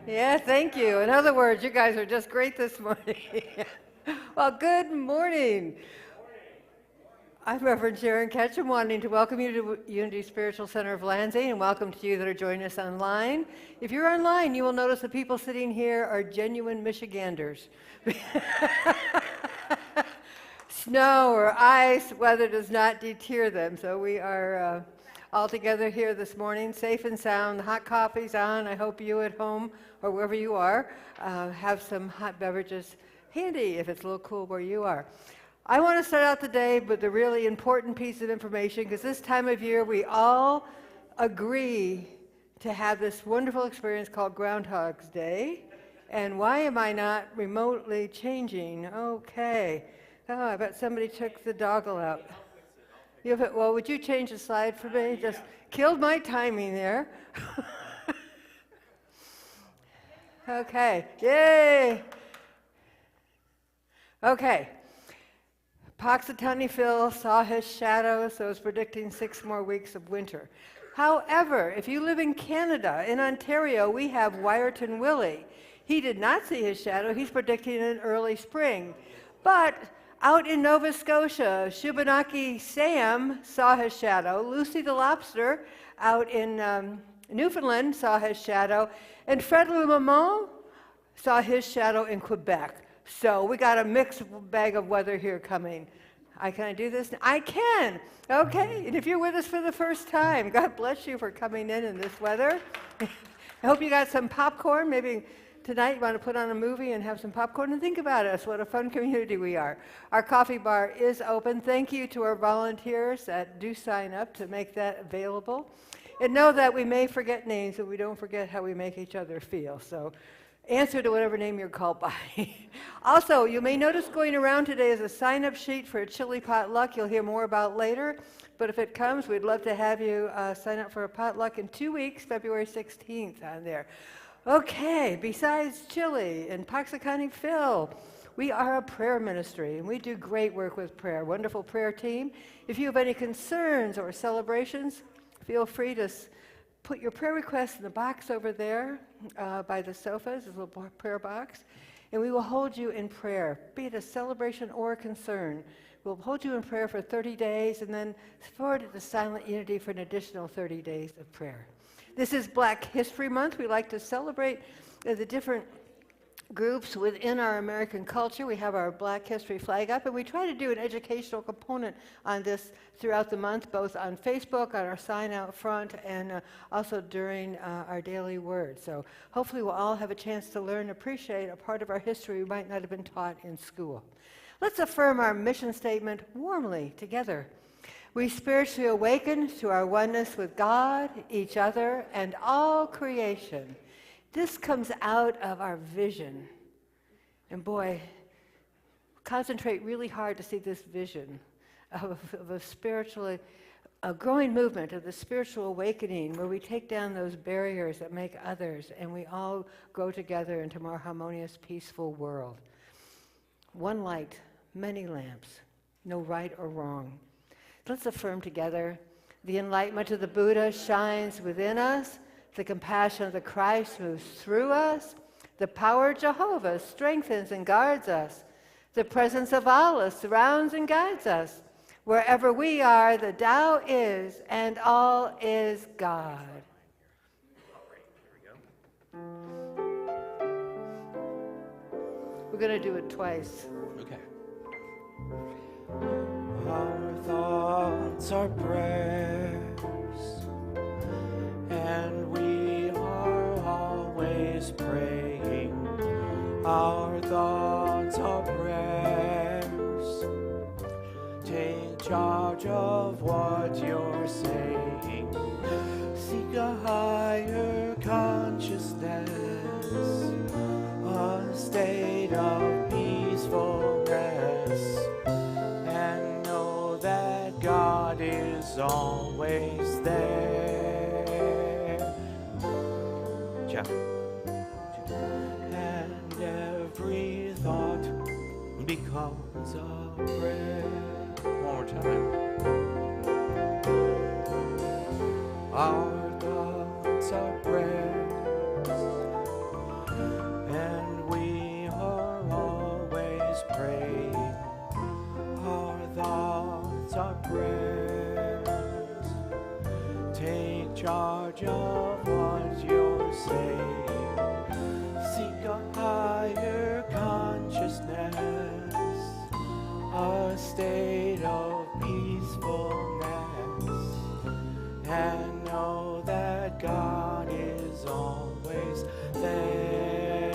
Yeah, thank you. In other words, you guys are just great this morning. Well, good morning. I'm Reverend Sharon Ketchum, wanting to welcome you to Unity Spiritual Center of Lansing, and welcome to you that are joining us online. If you're online, you will notice the people sitting here are genuine Michiganders. Snow or ice, weather does not deter them, so we are all together here this morning, safe and sound. The hot coffee's on. I hope you at home or wherever you are have some hot beverages handy if it's a little cool where you are. I want to start out the day with a really important piece of information, because this time of year we all agree to have this wonderful experience called Groundhog's Day. And why am I not remotely changing? Okay. Oh, I bet somebody took the doggle out. Well, would you change the slide for me? Just killed my timing there. Okay. Yay. Okay. Punxsutawney Phil saw his shadow, so is predicting 6 more weeks of winter. However, if you live in Canada, in Ontario, we have Wyerton Willie. He did not see his shadow. He's predicting an early spring. But out in Nova Scotia, Shubenacadie Sam saw his shadow. Lucy the lobster out in Newfoundland saw his shadow. And Fred Le Maman saw his shadow in Quebec. So we got a mixed bag of weather here coming. Can I do this? I can. Okay. And if you're with us for the first time, God bless you for coming in this weather. I hope you got some popcorn. Maybe tonight you want to put on a movie and have some popcorn and think about us. What a fun community we are. Our coffee bar is open. Thank you to our volunteers that do sign up to make that available. And know that we may forget names, but we don't forget how we make each other feel. So answer to whatever name you're called by. Also, you may notice going around today is a sign-up sheet for a chili potluck you'll hear more about later. But if it comes, we'd love to have you sign up for a potluck in 2 weeks, February 16th on there. Okay, besides chili and Punxsutawney Phil, we are a prayer ministry, and we do great work with prayer. Wonderful prayer team. If you have any concerns or celebrations, feel free to put your prayer requests in the box over there by the sofas, this little prayer box, and we will hold you in prayer, be it a celebration or a concern. We'll hold you in prayer for 30 days and then forward it to Silent Unity for an additional 30 days of prayer. This is Black History Month. We like to celebrate the different groups within our American culture. We have our Black History flag up, and we try to do an educational component on this throughout the month, both on Facebook, on our sign out front, and also during our daily word. So hopefully we'll all have a chance to learn and appreciate a part of our history we might not have been taught in school. Let's affirm our mission statement warmly together. We spiritually awaken to our oneness with God, each other, and all creation. This comes out of our vision. And boy, concentrate really hard to see this vision of a growing movement of the spiritual awakening where we take down those barriers that make others and we all grow together into a more harmonious, peaceful world. One light, many lamps, no right or wrong. Let's affirm together, the enlightenment of the Buddha shines within us, the compassion of the Christ moves through us, the power of Jehovah strengthens and guards us, the presence of Allah surrounds and guides us. Wherever we are, the Tao is, and all is God. We're going to do it twice. Okay. Our thoughts are prayers, and we are always praying. Our thoughts are prayers. Take charge of what you're saying. Seek a higher consciousness, a state of peacefulness, and know that God is always there. Jeff. And every thought becomes a prayer. One more time. Our thoughts are prayers, and we are always praying. Our thoughts are prayers. Take charge of what you're saying. Seek a higher consciousness, a state of peacefulness, and know that God is always there.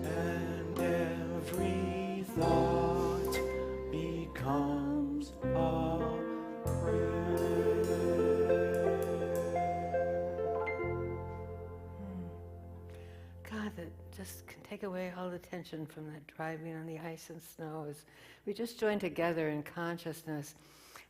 And every thought becomes a prayer. God, that just can take away all the tension from that driving on the ice and snow as we just join together in consciousness,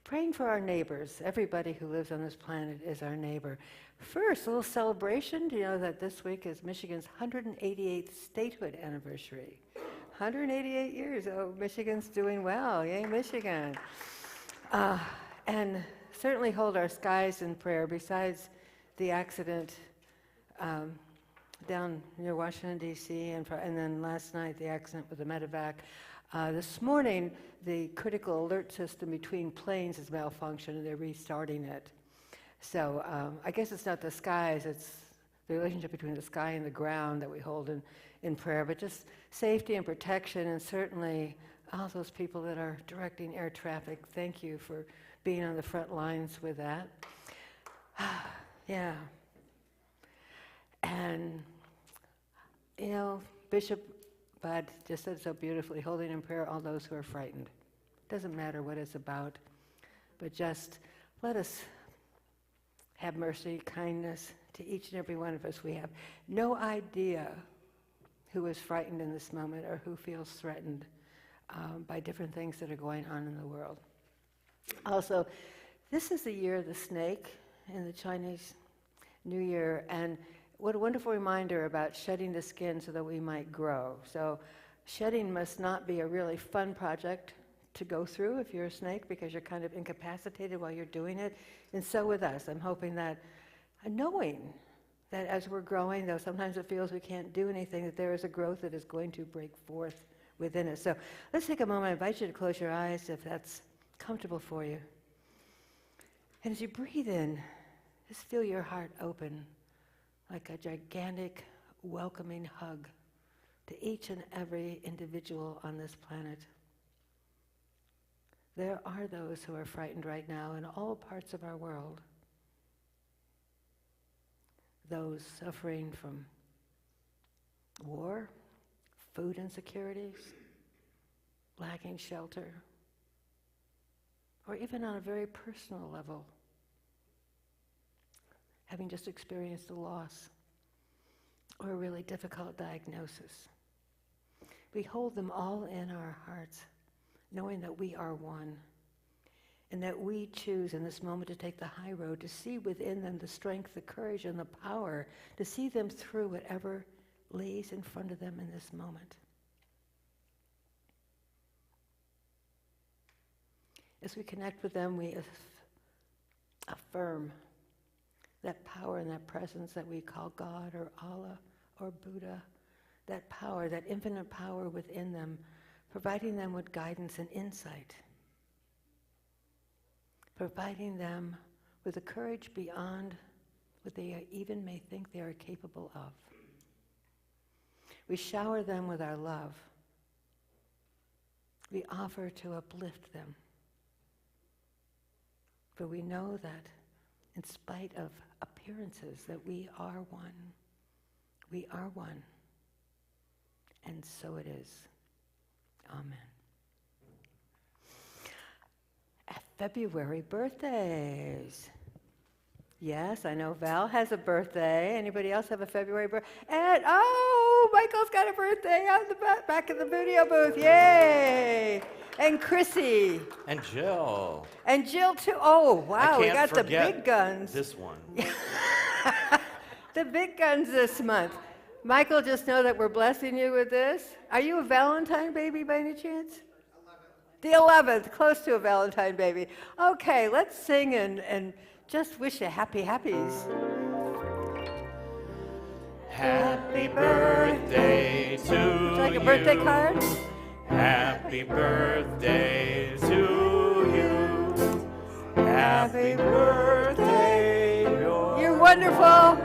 praying for our neighbors. Everybody who lives on this planet is our neighbor. First, a little celebration. Do you know that this week is Michigan's 188th statehood anniversary? 188 years. Oh, Michigan's doing well. Yay, Michigan. And certainly hold our skies in prayer. Besides the accident down near Washington, D.C., and then last night, the accident with the medevac. This morning, the critical alert system between planes has malfunctioned, and they're restarting it. So I guess it's not the skies, it's the relationship between the sky and the ground that we hold in prayer, but just safety and protection, and certainly all those people that are directing air traffic. Thank you for being on the front lines with that. Yeah. And, you know, Bishop Bud just said so beautifully, holding in prayer all those who are frightened. Doesn't matter what it's about, but just let us have mercy, kindness to each and every one of us. We have no idea who is frightened in this moment or who feels threatened by different things that are going on in the world. Also, this is the year of the snake in the Chinese New Year, and what a wonderful reminder about shedding the skin so that we might grow. So shedding must not be a really fun project to go through if you're a snake, because you're kind of incapacitated while you're doing it. And so with us, I'm hoping that, knowing that as we're growing, though sometimes it feels we can't do anything, that there is a growth that is going to break forth within us. So let's take a moment. I invite you to close your eyes if that's comfortable for you. And as you breathe in, just feel your heart open, like a gigantic, welcoming hug to each and every individual on this planet. There are those who are frightened right now in all parts of our world. Those suffering from war, food insecurities, lacking shelter, or even on a very personal level, having just experienced a loss, or a really difficult diagnosis. We hold them all in our hearts, knowing that we are one, and that we choose in this moment to take the high road, to see within them the strength, the courage, and the power, to see them through whatever lays in front of them in this moment. As we connect with them, we affirm that power and that presence that we call God or Allah or Buddha, that power, that infinite power within them, providing them with guidance and insight, providing them with the courage beyond what they even may think they are capable of. We shower them with our love. We offer to uplift them. For we know that in spite of appearances, that we are one. We are one. And so it is. Amen. February birthdays. Yes, I know Val has a birthday. Anybody else have a February birthday? And, oh, Michael's got a birthday out in the back of the video booth. Yay! And Chrissy. And Jill. And Jill, too. Oh, wow, we got the forget big guns. This one. The big guns this month. Michael, just know that we're blessing you with this. Are you a Valentine baby by any chance? 11th. The 11th, close to a Valentine baby. Okay, let's sing and just wish you happy happies. Happy birthday to you. Would you like a birthday card? Happy birthday to you. Happy birthday. You're wonderful.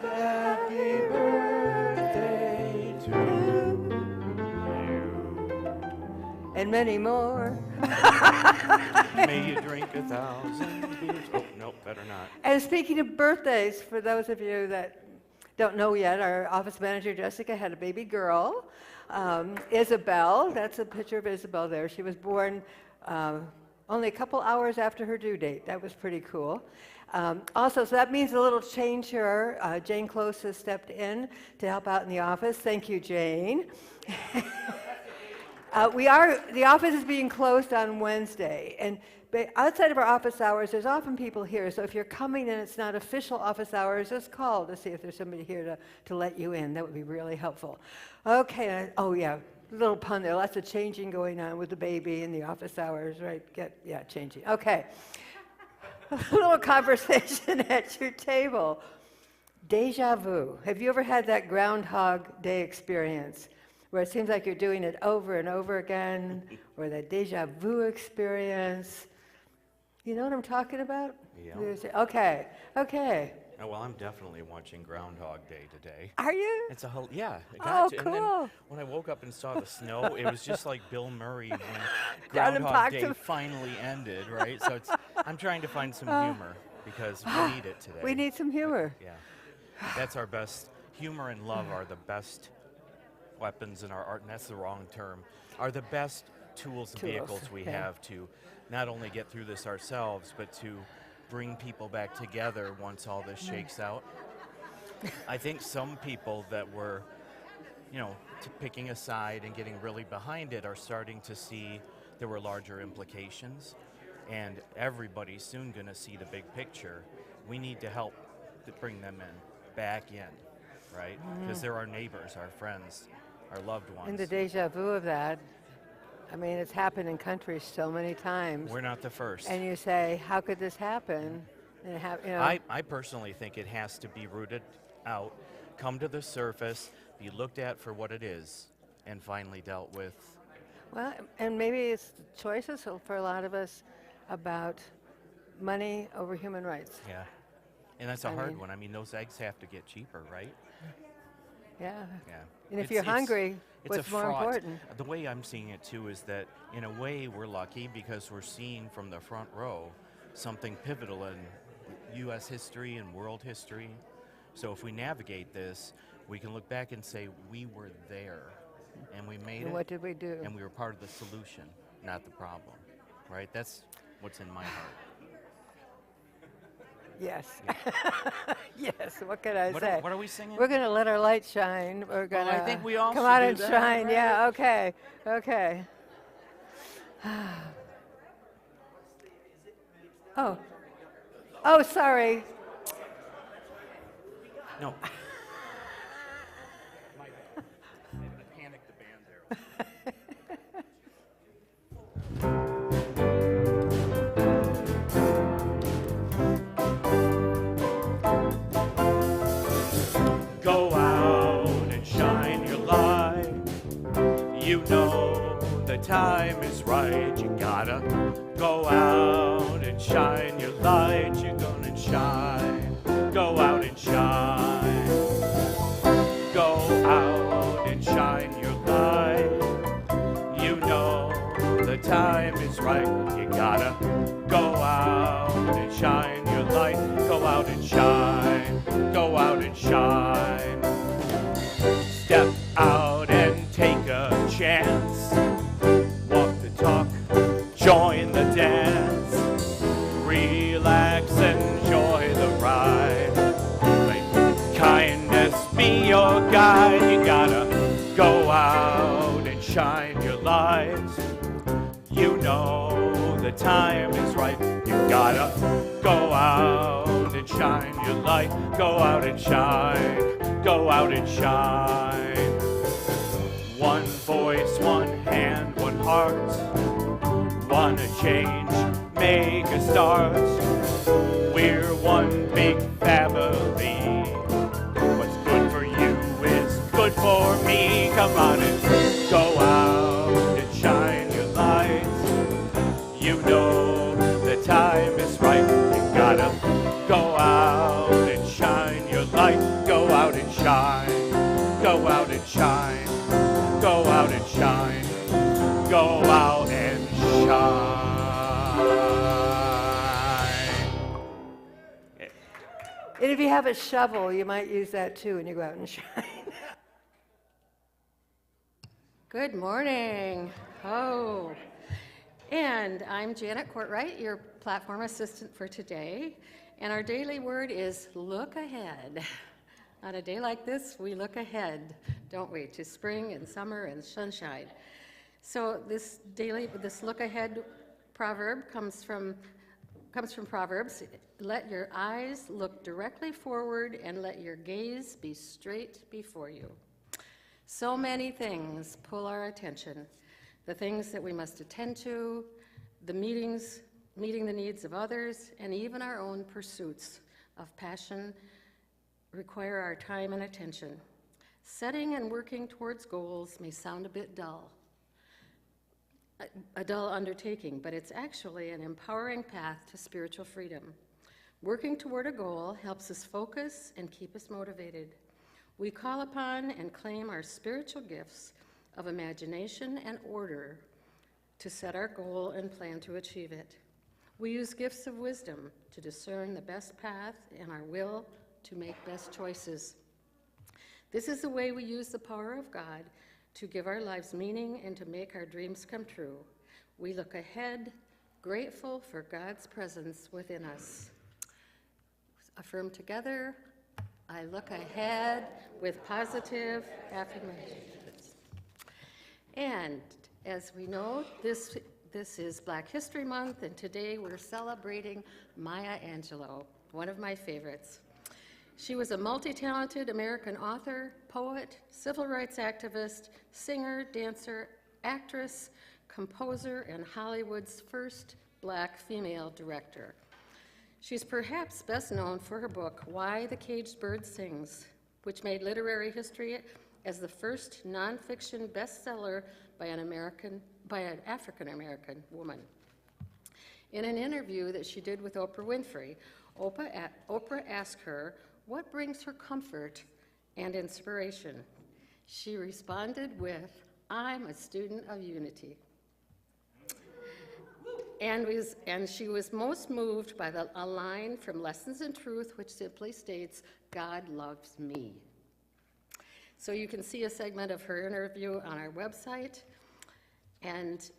Happy birthday to you. And many more. May you drink 1,000 beers. Oh, nope, better not. And speaking of birthdays, for those of you that don't know yet, our office manager, Jessica, had a baby girl, Isabel. That's a picture of Isabel there. She was born only a couple hours after her due date. That was pretty cool. Also, so that means a little change here. Jane Close has stepped in to help out in the office. Thank you, Jane. The office is being closed on Wednesday, and outside of our office hours, there's often people here. So if you're coming and it's not official office hours, just call to see if there's somebody here to let you in. That would be really helpful. Okay, oh yeah, little pun there. Lots of changing going on with the baby in the office hours, right? Changing. Okay. A little conversation at your table. Deja vu. Have you ever had that Groundhog Day experience where it seems like you're doing it over and over again, or that deja vu experience? You know what I'm talking about? Yeah. Okay. Oh, well, I'm definitely watching Groundhog Day today. Are you? It's yeah. Oh, And cool. then when I woke up and saw the snow, it was just like Bill Murray when Down in Groundhog Day Pocton. finally ended, right? So I'm trying to find some humor because we need it today. We need some humor. Yeah. That's our best. Humor and love are the best weapons in our art, and that's the wrong term, are the best tools and vehicles we have to not only get through this ourselves, but to bring people back together once all this shakes out. I think some people that were, picking a side and getting really behind it are starting to see there were larger implications, and everybody's soon going to see the big picture. We need to help to bring them back in, right? Because they're our neighbors, our friends, our loved ones. And the deja vu of that, I mean, it's happened in countries so many times. We're not the first. And you say, how could this happen? And I personally think it has to be rooted out, come to the surface, be looked at for what it is, and finally dealt with. Well, and maybe it's choices for a lot of us about money over human rights. Yeah. And that's a hard one. I mean, those eggs have to get cheaper, right? Yeah. Yeah. And if you're hungry, what's more important? The way I'm seeing it, too, is that in a way we're lucky because we're seeing from the front row something pivotal in U.S. history and world history. So if we navigate this, we can look back and say, we were there, and we made it. And what did we do? And we were part of the solution, not the problem, right? That's what's in my heart. Yes. Yes, what can I What say? what are we singing? We're going to let our light shine. We're going to I think we all come should out do and that, shine. right? Yeah, okay. Okay. Oh. Oh, sorry. No. I panicked the band there. Go out and shine your light. You know the time is right. You gotta go out and shine your light. You're gonna shine. Go out and shine. Go out and shine your light. You know the time is right. You gotta go out and shine your light. Go out and shine. Go out and shine. Step out and take a chance. Walk the talk, join the dance. Relax, enjoy the ride. Let kindness be your guide. You gotta go out and shine your light. You know the time is right. You gotta go out and shine your light. Go out and shine. Go out and shine. One voice, one hand, one heart. Wanna change, make a start. We're one big family. What's good for you is good for me. Come on and go out and shine your light. You know the time is right. You gotta go out and shine your light. Go out and shine. Go out and shine. Go out and shine. Go out and shine. And if you have a shovel, you might use that too when you go out and shine. Good morning. Oh, and I'm Janet Cortright, your platform assistant for today. And our daily word is look ahead. On a day like this, we look ahead, don't we, to spring and summer and sunshine. So this look ahead proverb comes from Proverbs. Let your eyes look directly forward and let your gaze be straight before you. So many things pull our attention. The things that we must attend to, the meeting the needs of others, and even our own pursuits of passion require our time and attention. Setting and working towards goals may sound a bit dull, a dull undertaking, but it's actually an empowering path to spiritual freedom. Working toward a goal helps us focus and keep us motivated. We call upon and claim our spiritual gifts of imagination and order to set our goal and plan to achieve it. We use gifts of wisdom to discern the best path and our will to make best choices. This is the way we use the power of God to give our lives meaning and to make our dreams come true. We look ahead, grateful for God's presence within us. Affirm together, I look ahead with positive affirmations. And as we know, this is Black History Month, and today we're celebrating Maya Angelou, one of my favorites. She was a multi-talented American author, poet, civil rights activist, singer, dancer, actress, composer, and Hollywood's first Black female director. She's perhaps best known for her book, Why the Caged Bird Sings, which made literary history as the first nonfiction bestseller by an African-American woman. In an interview that she did with Oprah Winfrey, Oprah asked her what brings her comfort and inspiration. She responded with, I'm a student of unity. And she was most moved by a line from Lessons in Truth, which simply states, God loves me. So you can see a segment of her interview on our website. And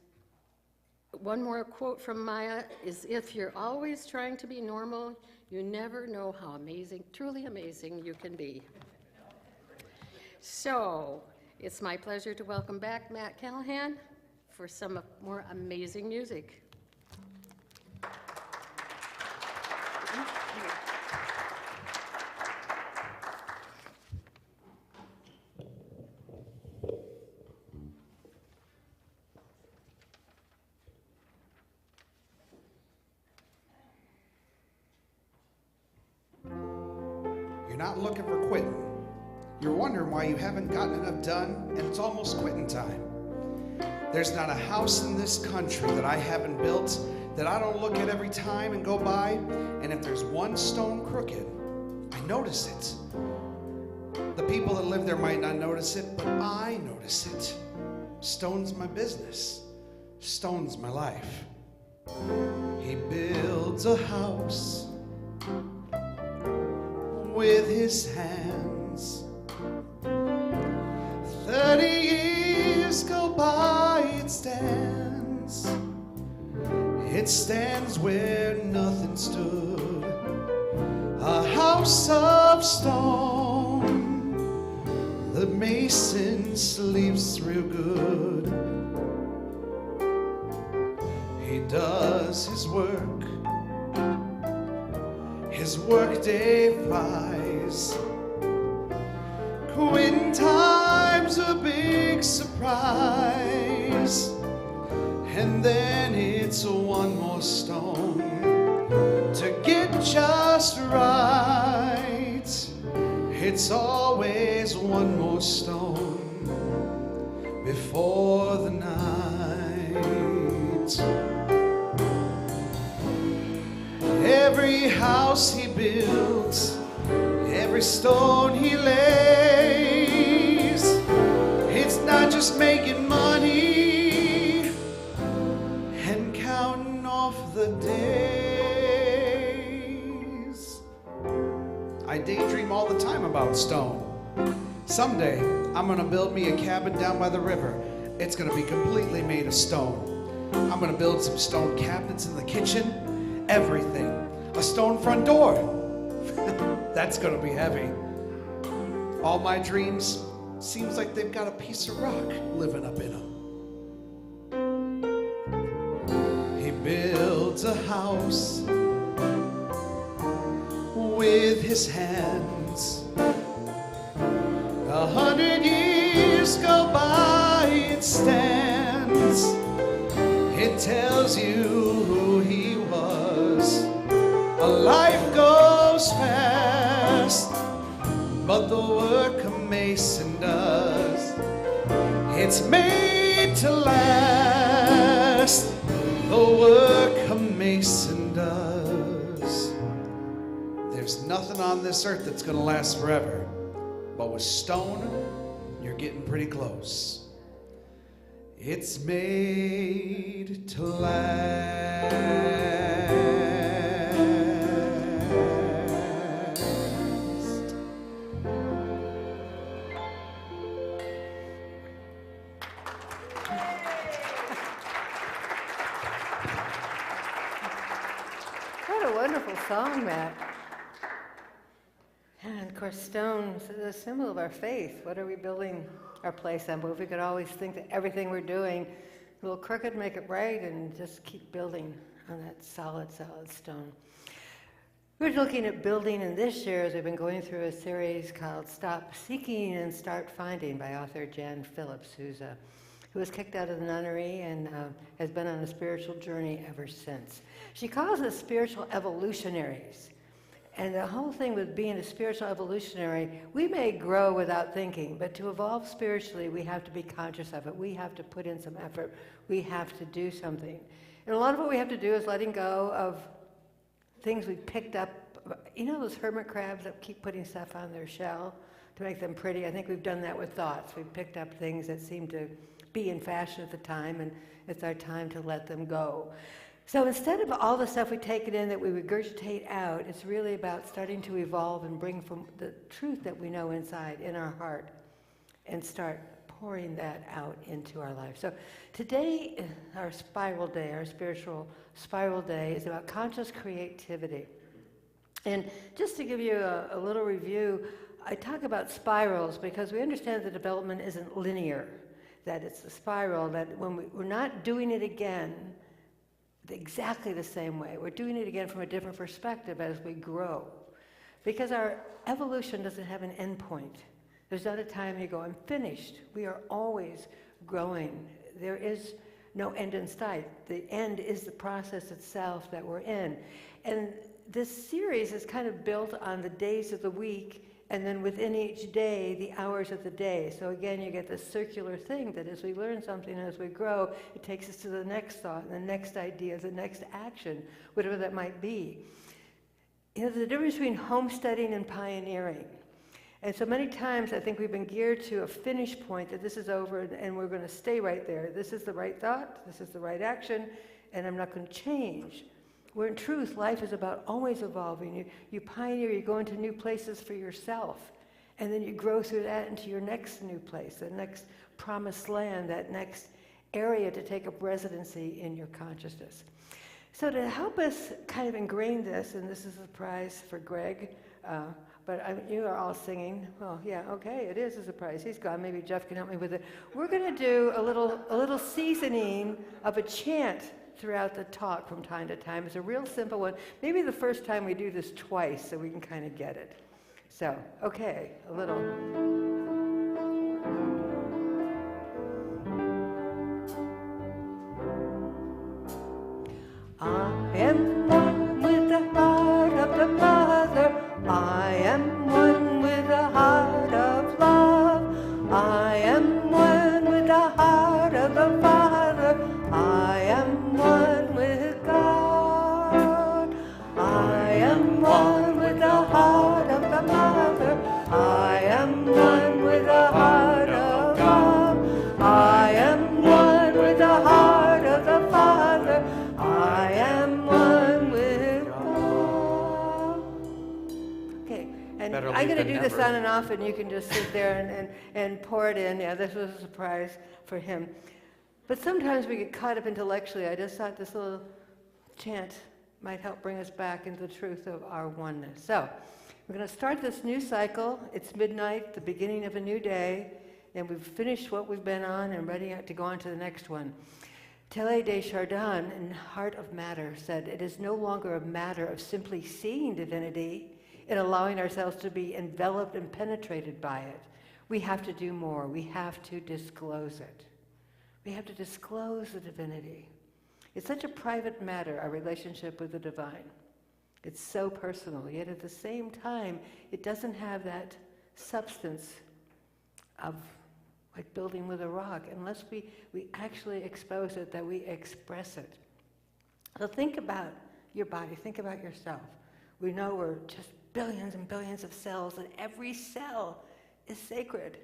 One more quote from Maya is, if you're always trying to be normal, you never know how amazing, truly amazing you can be. So, it's my pleasure to welcome back Matt Callahan for some more amazing music. You're not looking for quitting. You're wondering why you haven't gotten enough done, and it's almost quitting time. There's not a house in this country that I haven't built that I don't look at every time and go by, and if there's one stone crooked, I notice it. The people that live there might not notice it, but I notice it. Stone's my business. Stone's my life. He builds a house with his hands. 30 years go by, it stands. It stands where nothing stood. A house of stone. The mason sleeps real good. He does his work. His workday flies. Quitting time's a big surprise. And then it's one more stone to get just right. It's always one more stone before the night. Every house he builds, every stone he lays, it's not just making money and counting off the days. I daydream all the time about stone. Someday, I'm gonna build me a cabin down by the river. It's gonna be completely made of stone. I'm gonna build some stone cabinets in the kitchen, everything. A stone front door. That's gonna be heavy. All my dreams, seems like they've got a piece of rock living up in them. He builds a house with his hands. 100 years go by, it stands. It tells you who he was. A life goes fast, but the work a mason does, it's made to last. The work a mason does. There's nothing on this earth that's gonna last forever, but with stone, you're getting pretty close. It's made to last. What a wonderful song, Matt. And of course, stone is a symbol of our faith. What are we building our place on? But if we could always think that everything we're doing, a little crooked, make it right, and just keep building on that solid, solid stone. We're looking at building, and this year, as we've been going through a series called Stop Seeking and Start Finding by author Jan Phillips, who was kicked out of the nunnery and has been on a spiritual journey ever since. She calls us spiritual evolutionaries. And the whole thing with being a spiritual evolutionary, we may grow without thinking, but to evolve spiritually, we have to be conscious of it. We have to put in some effort. We have to do something. And a lot of what we have to do is letting go of things we picked up. You know those hermit crabs that keep putting stuff on their shell to make them pretty? I think we've done that with thoughts. We've picked up things that seem to be in fashion at the time, and it's our time to let them go. So instead of all the stuff we take it in that we regurgitate out, it's really about starting to evolve and bring from the truth that we know inside, in our heart, and start pouring that out into our life. So today, our spiral day, our spiritual spiral day, is about conscious creativity. And just to give you a little review, I talk about spirals because we understand that development isn't linear, that it's a spiral, that when we're not doing it again exactly the same way, we're doing it again from a different perspective as we grow. Because our evolution doesn't have an end point. There's not a time you go, I'm finished. We are always growing. There is no end in sight. The end is the process itself that we're in. And this series is kind of built on the days of the week, and then within each day, the hours of the day. So again, you get this circular thing that as we learn something, as we grow, it takes us to the next thought, the next idea, the next action, whatever that might be. You know, there's a difference between homesteading and pioneering. And so many times I think we've been geared to a finish point, that this is over and we're going to stay right there. This is the right thought, this is the right action, and I'm not going to change. Where in truth, life is about always evolving. You pioneer, you go into new places for yourself, and then you grow through that into your next new place, the next promised land, that next area to take up residency in your consciousness. So to help us kind of ingrain this, and this is a surprise for Greg, but you are all singing. Well, yeah, okay, it is a surprise. He's gone. Maybe Jeff can help me with it. We're going to do a little seasoning of a chant throughout the talk from time to time. It's a real simple one. Maybe the first time we do this twice so we can kind of get it. So, okay, a little. I am one with the heart of the Father. I am one with the heart of love. I am one with the heart of the Father. I am one with God. I am one with the heart of the Mother. I am one with the heart of love. I am one with the heart of the Father. I am one with God. Okay, and I'm going to do this on and off, and you can just sit there and pour it in. Yeah, this was a surprise for him. But sometimes we get caught up intellectually. I just thought this little chant might help bring us back into the truth of our oneness. So we're going to start this new cycle. It's midnight, the beginning of a new day, and we've finished what we've been on and ready to go on to the next one. Teilhard de Chardin, in Heart of Matter, said, it is no longer a matter of simply seeing divinity and allowing ourselves to be enveloped and penetrated by it. We have to do more. We have to disclose it. We have to disclose the divinity. It's such a private matter, our relationship with the divine. It's so personal, yet at the same time, it doesn't have that substance of like building with a rock unless we actually expose it, that we express it. So think about your body, think about yourself. We know we're just billions and billions of cells, and every cell is sacred.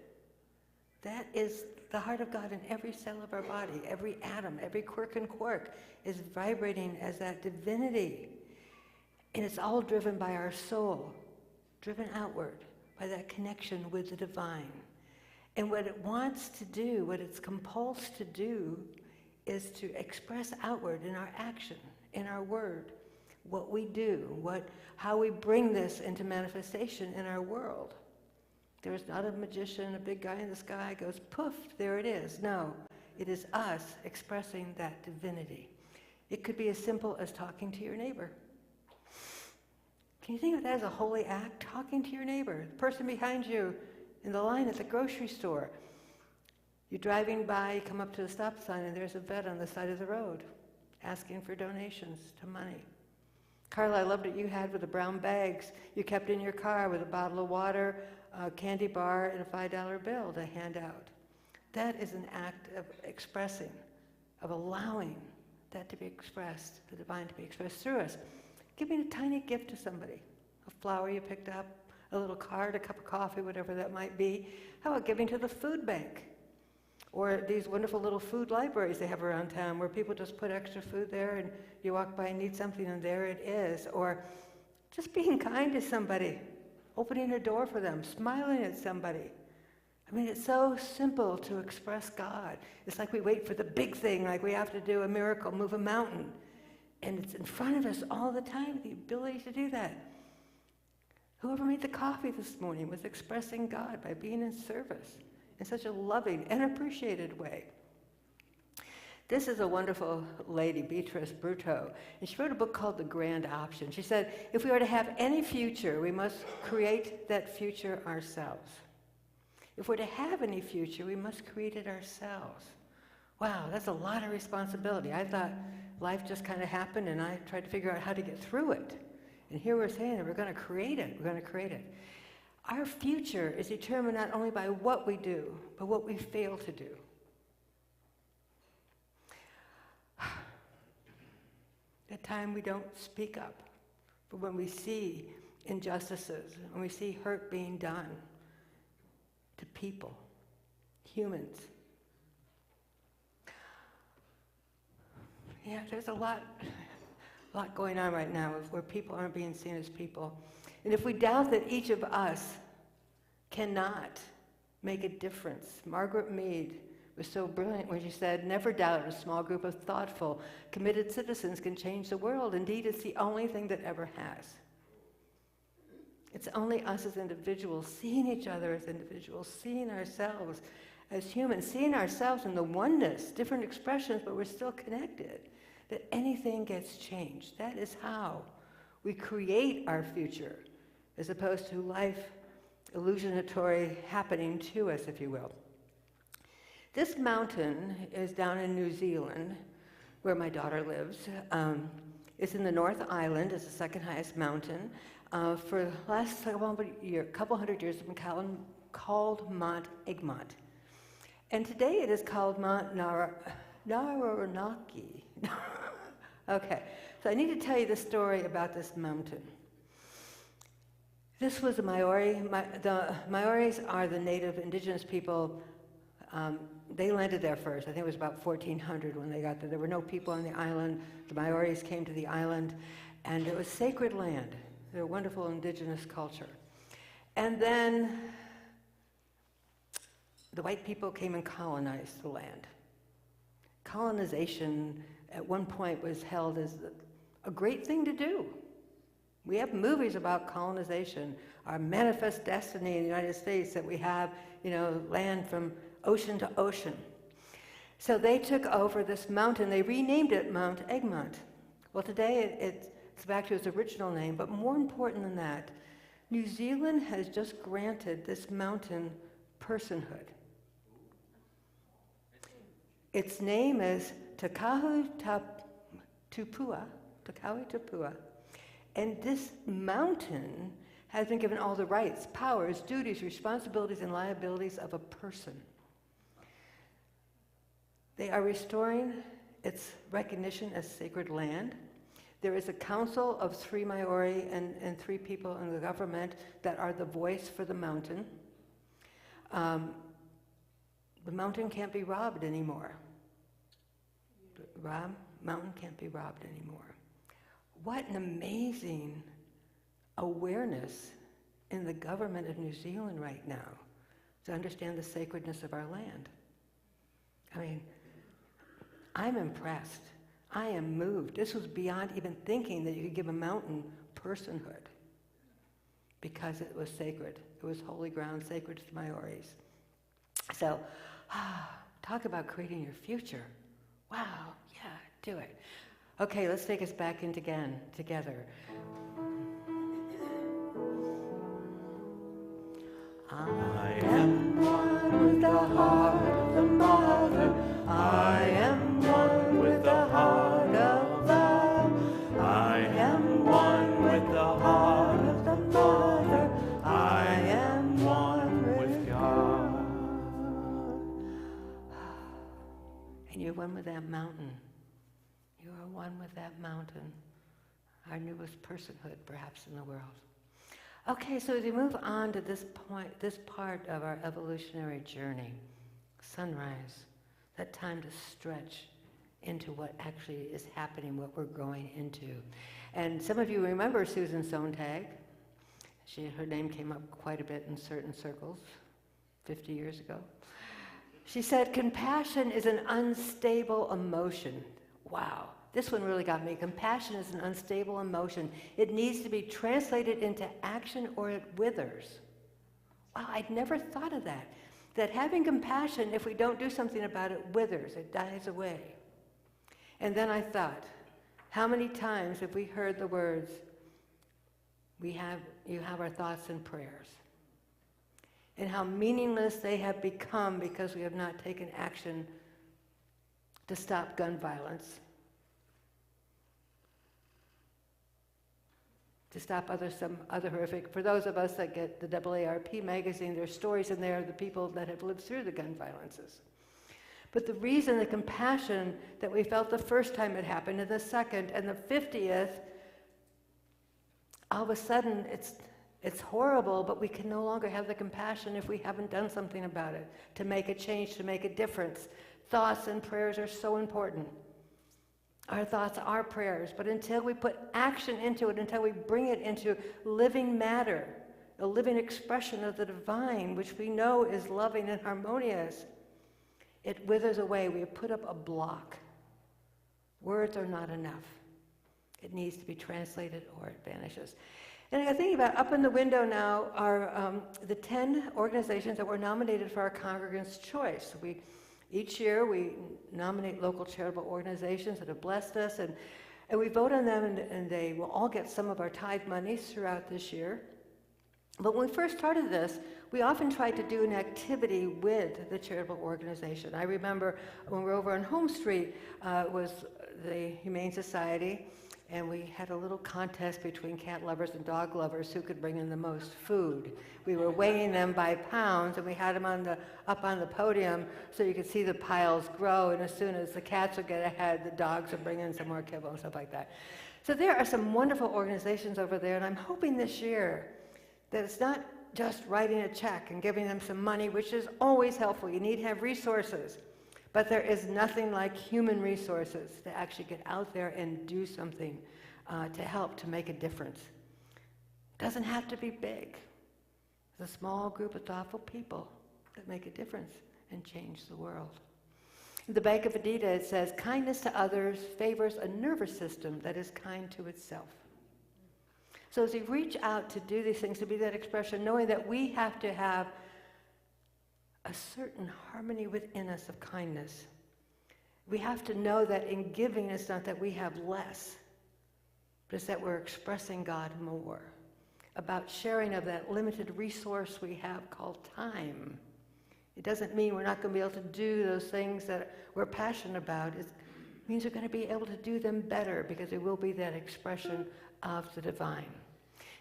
That is the heart of God in every cell of our body. Every atom, every quirk and quark is vibrating as that divinity. And it's all driven by our soul, driven outward by that connection with the divine. And what it wants to do, what it's compulsed to do, is to express outward in our action, in our word, what we do, how we bring this into manifestation in our world. There's not a magician, a big guy in the sky goes, poof, there it is. No, it is us expressing that divinity. It could be as simple as talking to your neighbor. Can you think of that as a holy act? Talking to your neighbor, the person behind you in the line at the grocery store. You're driving by, you come up to the stop sign, and there's a vet on the side of the road asking for donations to money. Carla, I loved what you had with the brown bags you kept in your car with a bottle of water, a candy bar, and a $5 bill to hand out. That is an act of expressing, of allowing that to be expressed, the divine to be expressed through us. Giving a tiny gift to somebody, a flower you picked up, a little card, a cup of coffee, whatever that might be. How about giving to the food bank? Or these wonderful little food libraries they have around town where people just put extra food there and you walk by and need something and there it is. Or just being kind to somebody, opening a door for them, smiling at somebody. I mean, it's so simple to express God. It's like we wait for the big thing, like we have to do a miracle, move a mountain. And it's in front of us all the time, the ability to do that. Whoever made the coffee this morning was expressing God by being in service in such a loving and appreciated way. This is a wonderful lady, Beatrice Bruto, and she wrote a book called The Grand Option. She said, if we are to have any future, we must create that future ourselves. If we're to have any future, we must create it ourselves. Wow, that's a lot of responsibility. I thought life just kind of happened, and I tried to figure out how to get through it. And here we're saying that we're going to create it. We're going to create it. Our future is determined not only by what we do, but what we fail to do. The time we don't speak up, but when we see injustices, when we see hurt being done to people, humans. Yeah, there's a lot going on right now where people aren't being seen as people. And if we doubt that each of us cannot make a difference, Margaret Mead was so brilliant when she said, never doubt a small group of thoughtful, committed citizens can change the world. Indeed, it's the only thing that ever has. It's only us as individuals, seeing each other as individuals, seeing ourselves as humans, seeing ourselves in the oneness, different expressions, but we're still connected, that anything gets changed. That is how we create our future, as opposed to life illusionatory happening to us, if you will. This mountain is down in New Zealand, where my daughter lives. It's in the North Island. It's the second highest mountain. For the last couple hundred years, it's been called Mount Egmont. And today it is called Mount Naranaki. Okay, so I need to tell you the story about this mountain. This was a Maori. The Maoris are the native indigenous people. They landed there first. I think it was about 1400 when they got there. There were no people on the island. The Maoris came to the island, and it was sacred land. They're a wonderful indigenous culture. And then the white people came and colonized the land. Colonization at one point was held as a great thing to do. We have movies about colonization, our manifest destiny in the United States, that we have, land from ocean to ocean. So they took over this mountain. They renamed it Mount Egmont. Well, today it's back to its original name, but more important than that, New Zealand has just granted this mountain personhood. Its name is Takahu Tupua, and this mountain has been given all the rights, powers, duties, responsibilities, and liabilities of a person. They are restoring its recognition as sacred land. There is a council of 3 Maori and 3 people in the government that are the voice for the mountain. The mountain can't be robbed anymore. The mountain can't be robbed anymore. What an amazing awareness in the government of New Zealand right now to understand the sacredness of our land. I mean, I'm impressed. I am moved. This was beyond even thinking that you could give a mountain personhood because it was sacred. It was holy ground, sacred to the Maoris. So, talk about creating your future. Wow, yeah, do it. Okay, let's take us back in again, together. I am one with the heart of the mother. I am one with the heart of love. I am one with the heart of the mother. I am one with God. And you're one with that mountain. You are one with that mountain. Our newest personhood, perhaps, in the world. Okay, so as we move on to this point, this part of our evolutionary journey, sunrise, that time to stretch into what actually is happening, what we're growing into. And some of you remember Susan Sontag. Her name came up quite a bit in certain circles 50 years ago. She said, compassion is an unstable emotion. Wow, this one really got me. Compassion is an unstable emotion. It needs to be translated into action or it withers. Wow, I'd never thought of that. That having compassion, if we don't do something about it, withers, it dies away. And then I thought, how many times have we heard the words, you have our thoughts and prayers? And how meaningless they have become because we have not taken action to stop gun violence, to stop some other horrific. For those of us that get the AARP magazine, there's stories in there of the people that have lived through the gun violences. But the reason, the compassion that we felt the first time it happened, and the second, and the 50th, all of a sudden it's horrible, but we can no longer have the compassion if we haven't done something about it, to make a change, to make a difference. Thoughts and prayers are so important. Our thoughts are prayers, but until we put action into it, until we bring it into living matter, a living expression of the divine, which we know is loving and harmonious, it withers away. We have put up a block. Words are not enough. It needs to be translated or it vanishes. And I think about up in the window now are the 10 organizations that were nominated for our Congregants' Choice. Each year we nominate local charitable organizations that have blessed us, and we vote on them, and they will all get some of our tithe monies throughout this year. But when we first started this, we often tried to do an activity with the charitable organization. I remember when we were over on Home Street, was the Humane Society, and we had a little contest between cat lovers and dog lovers who could bring in the most food. We were weighing them by pounds, and we had them up on the podium so you could see the piles grow, and as soon as the cats would get ahead, the dogs would bring in some more kibble and stuff like that. So there are some wonderful organizations over there, and I'm hoping this year that it's not just writing a check and giving them some money, which is always helpful. You need to have resources. But there is nothing like human resources to actually get out there and do something to help to make a difference. It doesn't have to be big. It's a small group of thoughtful people that make a difference and change the world. In the Bank of Adida, it says, kindness to others favors a nervous system that is kind to itself. So as we reach out to do these things, to be that expression, knowing that we have to have a certain harmony within us of kindness. We have to know that in giving, it's not that we have less, but it's that we're expressing God more. About sharing of that limited resource we have called time. It doesn't mean we're not going to be able to do those things that we're passionate about. It means we're going to be able to do them better because it will be that expression of the divine.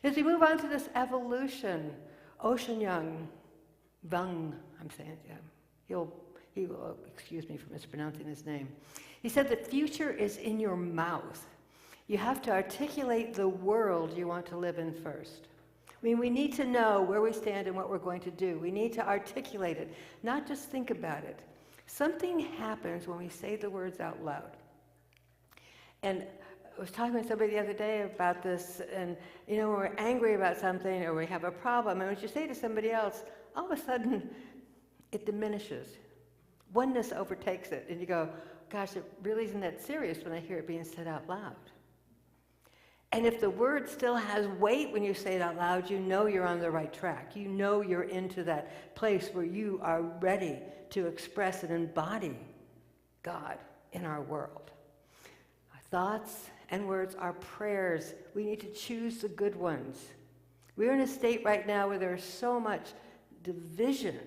As we move on to this evolution, Ocean Young, Vung, I'm saying, yeah, he will excuse me for mispronouncing his name. He said, the future is in your mouth. You have to articulate the world you want to live in first. I mean, we need to know where we stand and what we're going to do. We need to articulate it, not just think about it. Something happens when we say the words out loud. And I was talking with somebody the other day about this, and you know, when we're angry about something or we have a problem, and when you say to somebody else, all of a sudden it diminishes. Oneness overtakes it, and you go, gosh, it really isn't that serious when I hear it being said out loud. And if the word still has weight when you say it out loud, you know you're on the right track. You know you're into that place where you are ready to express and embody God in our world. Our thoughts and words are prayers. We need to choose the good ones. We're in a state right now where there's so much division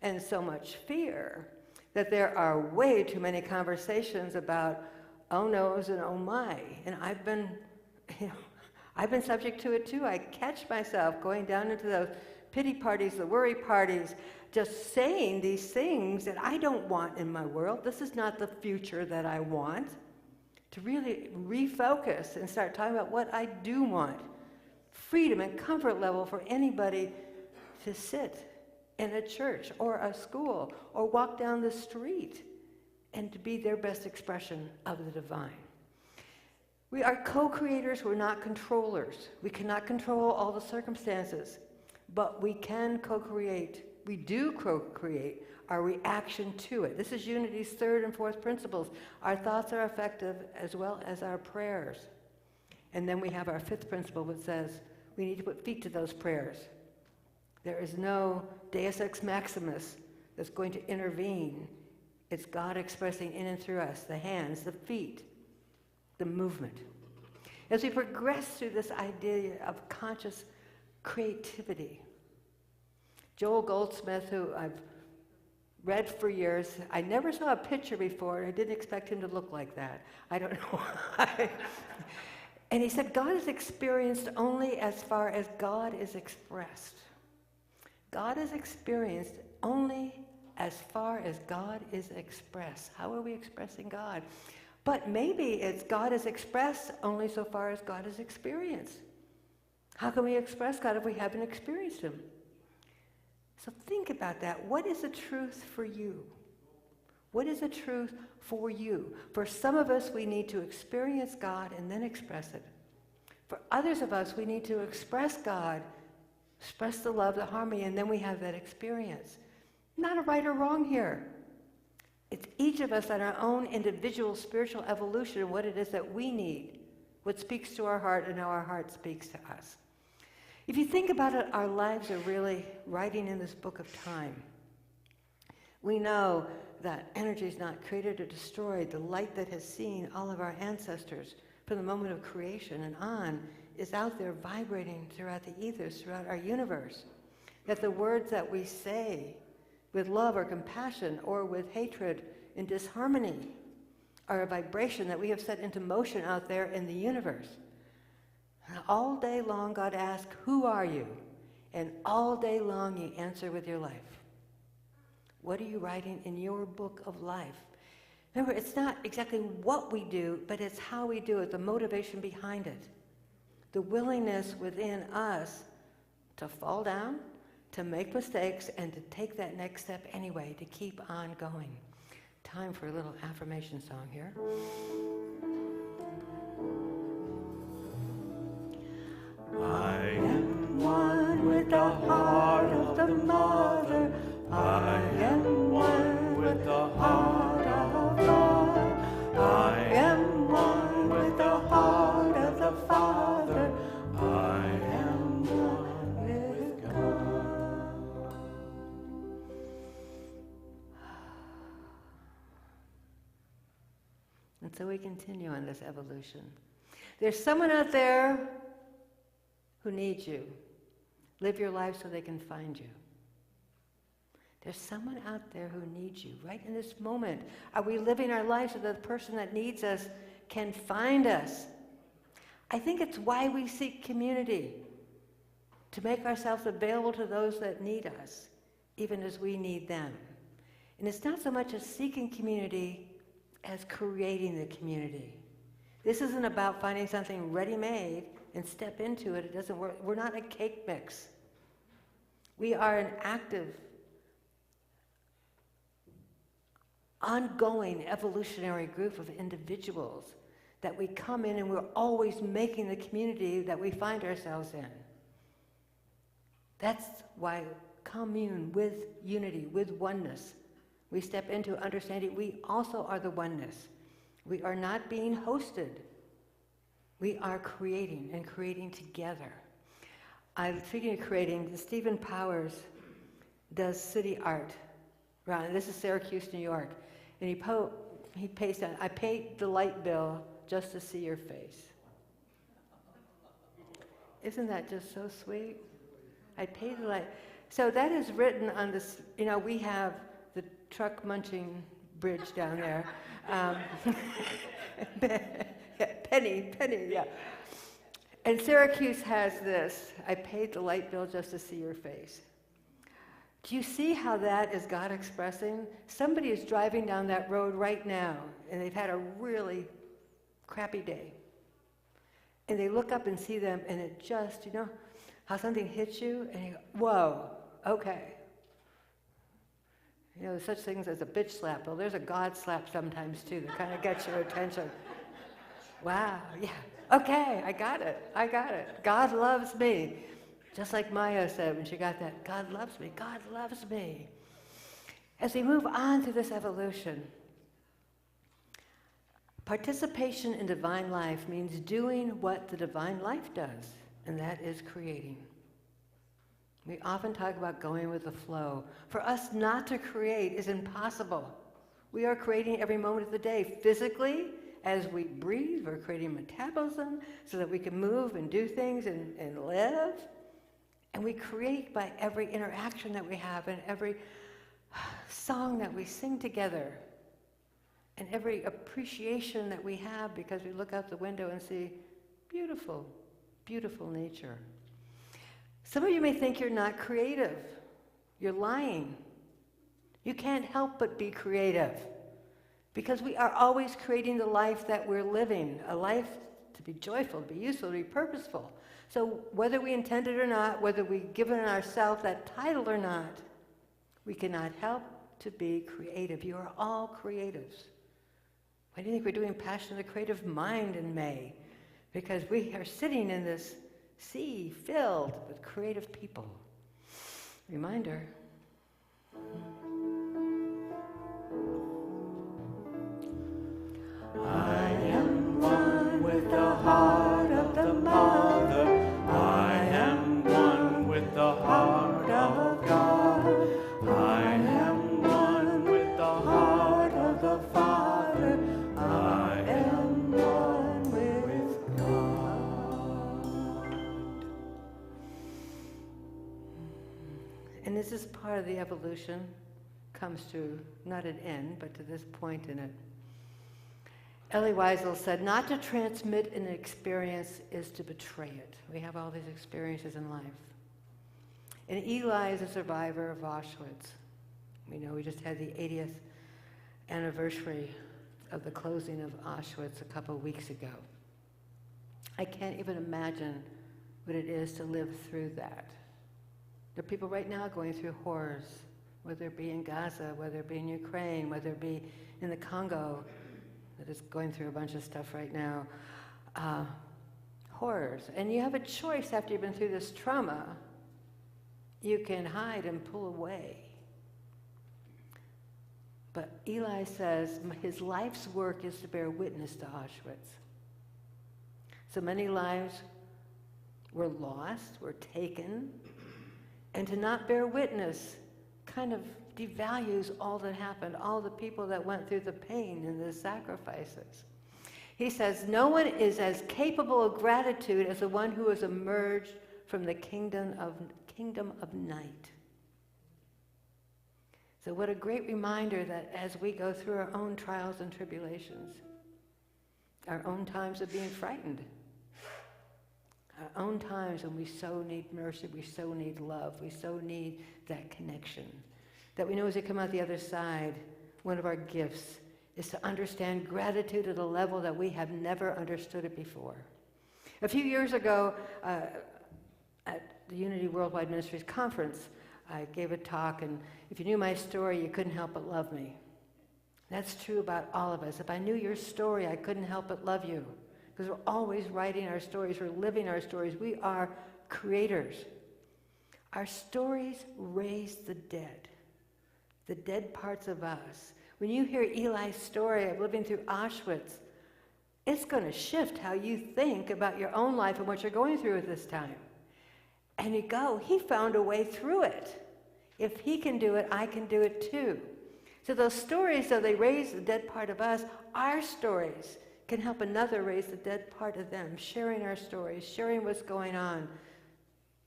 and so much fear that there are way too many conversations about oh no's and oh my. And I've been subject to it too. I catch myself going down into those pity parties, the worry parties, just saying these things that I don't want in my world. This is not the future that I want. To really refocus and start talking about what I do want. Freedom and comfort level for anybody to sit in a church or a school or walk down the street and to be their best expression of the divine. We are co-creators, we're not controllers. We cannot control all the circumstances, but we can co-create we do co-create, our reaction to it. This is Unity's third and fourth principles. Our thoughts are effective as well as our prayers. And then we have our fifth principle, which says we need to put feet to those prayers. There is no Deus Ex Maximus that's going to intervene. It's God expressing in and through us, the hands, the feet, the movement. As we progress through this idea of conscious creativity, Joel Goldsmith, who I've read for years, I never saw a picture before, and I didn't expect him to look like that. I don't know why. And he said, God is experienced only as far as God is expressed. God is experienced only as far as God is expressed. How are we expressing God? But maybe it's God is expressed only so far as God is experienced. How can we express God if we haven't experienced him? So think about that. What is the truth for you? What is the truth for you? For some of us, we need to experience God and then express it. For others of us, we need to express God, express the love, the harmony, and then we have that experience. Not a right or wrong here. It's each of us on our own individual spiritual evolution and what it is that we need, what speaks to our heart and how our heart speaks to us. If you think about it, our lives are really writing in this book of time. We know that energy is not created or destroyed. The light that has seen all of our ancestors from the moment of creation and on is out there vibrating throughout the ethers, throughout our universe. That the words that we say with love or compassion or with hatred and disharmony are a vibration that we have set into motion out there in the universe. And all day long, God asks, who are you? And all day long, you answer with your life. What are you writing in your book of life? Remember, it's not exactly what we do, but it's how we do it, the motivation behind it. The willingness within us to fall down, to make mistakes, and to take that next step anyway, to keep on going. Time for a little affirmation song here. I am one with the heart of the Mother. I am one with the heart of God. I am one with the heart of the Father. I am one with God. And so we continue on this evolution. There's someone out there who needs you. Live your life so they can find you. There's someone out there who needs you right in this moment. Are we living our life so that the person that needs us can find us? I think it's why we seek community, to make ourselves available to those that need us, even as we need them. And it's not so much as seeking community as creating the community. This isn't about finding something ready-made and step into it. It doesn't work. We're not a cake mix. We are an active, ongoing evolutionary group of individuals that we come in and we're always making the community that we find ourselves in. That's why commune with unity, with oneness. We step into understanding we also are the oneness. We are not being hosted. We are creating and creating together. Speaking of creating, Stephen Powers does city art. Right, this is Syracuse, New York. And he pays down, I paid the light bill just to see your face. Isn't that just so sweet? I paid the light. So that is written on this, we have the truck munching bridge down there. Penny, yeah. And Syracuse has this, I paid the light bill just to see your face. Do you see how that is God expressing? Somebody is driving down that road right now, and they've had a really crappy day. And they look up and see them, and it just, how something hits you, and you go, whoa, okay. There's such things as a bitch slap. Well, there's a God slap sometimes, too, that kind of gets your attention. Wow, yeah, okay, I got it. God loves me. Just like Maya said when she got that, God loves me, God loves me. As we move on through this evolution, participation in divine life means doing what the divine life does, and that is creating. We often talk about going with the flow. For us not to create is impossible. We are creating every moment of the day. Physically, as we breathe, we're creating metabolism so that we can move and do things and live. And we create by every interaction that we have and every song that we sing together and every appreciation that we have because we look out the window and see beautiful, beautiful nature. Some of you may think you're not creative. You're lying. You can't help but be creative because we are always creating the life that we're living, a life to be joyful, to be useful, to be purposeful. So whether we intend it or not, whether we've given ourselves that title or not, we cannot help to be creative. You are all creatives. Why do you think we're doing Passion of the Creative Mind in May? Because we are sitting in this sea filled with creative people. Reminder. I am one with the heart of the Mother. I am one with the heart of God. I am one with the heart of the Father. I am one with God. And this is part of the evolution, comes to not an end, but to this point in it. Elie Wiesel said, not to transmit an experience is to betray it. We have all these experiences in life. And Eli is a survivor of Auschwitz. We know we just had the 80th anniversary of the closing of Auschwitz a couple of weeks ago. I can't even imagine what it is to live through that. There are people right now going through horrors, whether it be in Gaza, whether it be in Ukraine, whether it be in the Congo, that is going through a bunch of stuff right now. Horrors. And you have a choice after you've been through this trauma. You can hide and pull away. But Eli says his life's work is to bear witness to Auschwitz. So many lives were lost, were taken, and to not bear witness kind of devalues all that happened, all the people that went through the pain and the sacrifices. He says, no one is as capable of gratitude as the one who has emerged from the kingdom of night. So what a great reminder that as we go through our own trials and tribulations, our own times of being frightened, our own times when we so need mercy, we so need love, we so need that connection, that we know as we come out the other side, one of our gifts is to understand gratitude at a level that we have never understood it before. A few years ago, at the Unity Worldwide Ministries Conference, I gave a talk, and if you knew my story, you couldn't help but love me. That's true about all of us. If I knew your story, I couldn't help but love you, because we're always writing our stories, we're living our stories. We are creators. Our stories raise the dead parts of us. When you hear Eli's story of living through Auschwitz, it's going to shift how you think about your own life and what you're going through at this time. And you go, he found a way through it. If he can do it, I can do it too. So those stories, though they raise the dead part of us, our stories can help another raise the dead part of them, sharing our stories, sharing what's going on,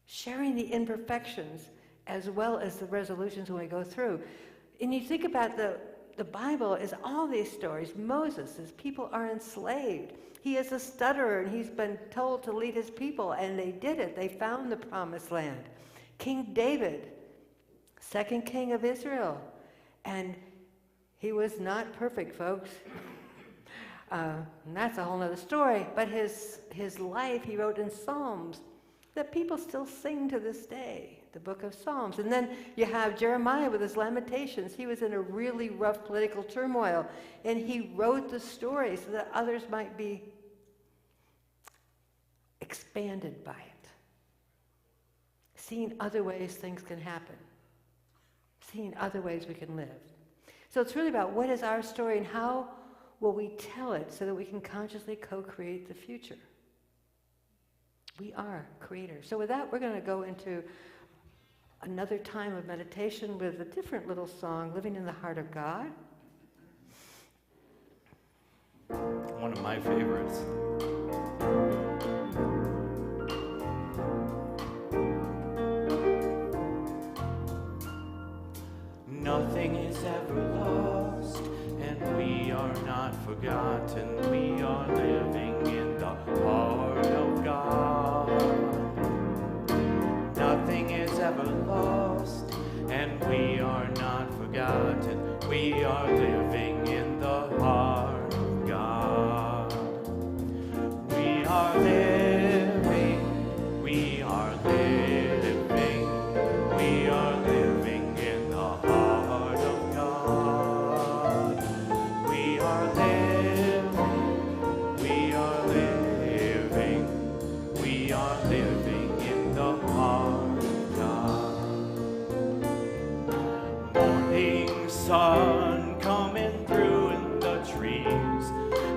sharing the imperfections as well as the resolutions when we go through. And you think about the Bible is all these stories. Moses, his people are enslaved. He is a stutterer, and he's been told to lead his people, and they did it. They found the promised land. King David, second king of Israel, and he was not perfect, folks. And that's a whole other story. But his life, he wrote in Psalms that people still sing to this day, the book of Psalms. And then you have Jeremiah with his Lamentations. He was in a really rough political turmoil, and he wrote the story so that others might be expanded by it. seeing other ways things can happen, seeing other ways we can live. So it's really about what is our story and how will we tell it so that we can consciously co-create the future. We are creators. So with that, we're going to go into another time of meditation with a different little song, Living in the Heart of God. One of my favorites. Nothing is ever lost, and we are not forgotten. We are living in the heart of God. Nothing is ever lost, and we are not forgotten. We are living in the heart of God. We are living, we are living, we are living in the heart of God. We are living, we are living, we are living in the heart of God. Morning sun coming through in the trees,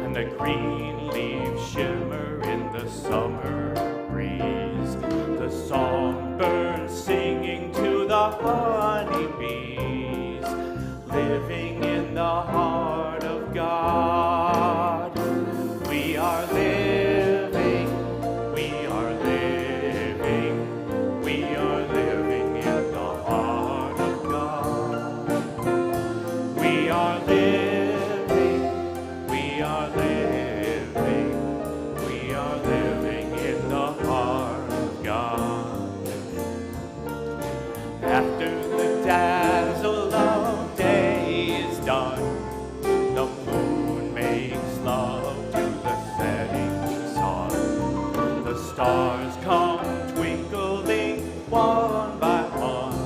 and the green leaves shimmer in the summer breeze. The songbirds singing to the honeybees, living in the heart of God. We are living, we are living, we are living in the heart of God. We are living, we are living, we are living in the heart of God. After the dazzle of day is done, the moon makes love to the setting sun. The stars come twinkling one by one,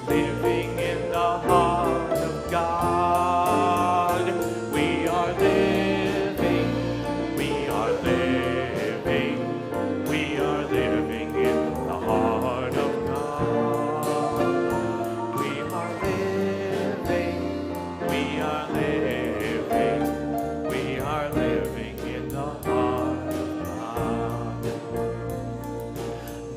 living in the heart of God. We are living, we are living, we are living in the heart of God. We are living, we are living, we are living in the heart of God.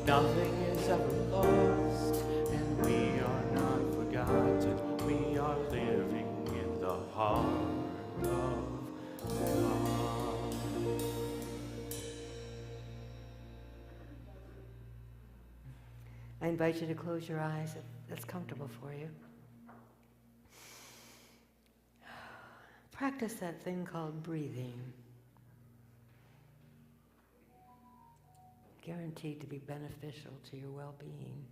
Nothing is ever lost, and we are not forgotten. We are living in the heart of God. I invite you to close your eyes if that's comfortable for you. Practice that thing called breathing. Guaranteed to be beneficial to your well-being.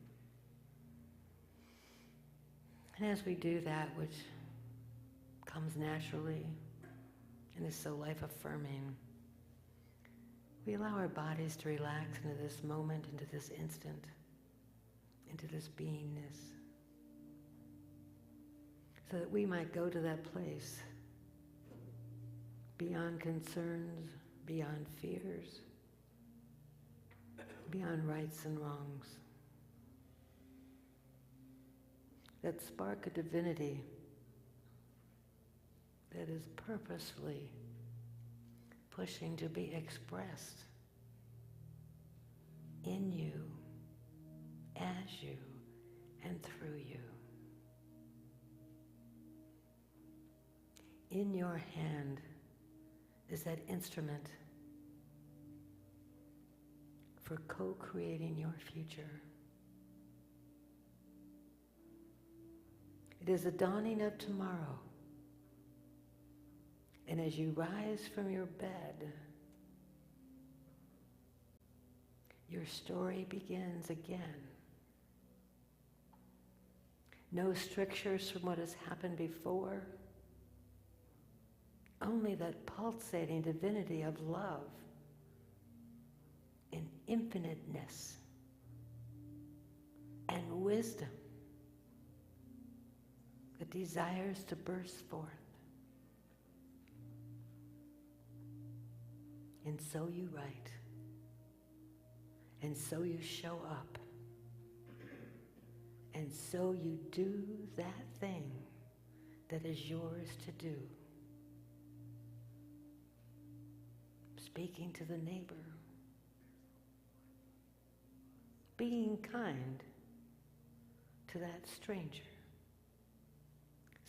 And as we do that, which comes naturally and is so life-affirming, we allow our bodies to relax into this moment, into this instant, into this beingness, so that we might go to that place beyond concerns, beyond fears, beyond rights and wrongs. That spark of divinity that is purposefully pushing to be expressed in you, as you, and through you. In your hand is that instrument for co-creating your future. It is the dawning of tomorrow. And as you rise from your bed, your story begins again. No strictures from what has happened before. Only that pulsating divinity of love and infiniteness and wisdom that desires to burst forth. And so you write, and so you show up And so you do that thing that is yours to do. Speaking to the neighbor. Being kind to that stranger,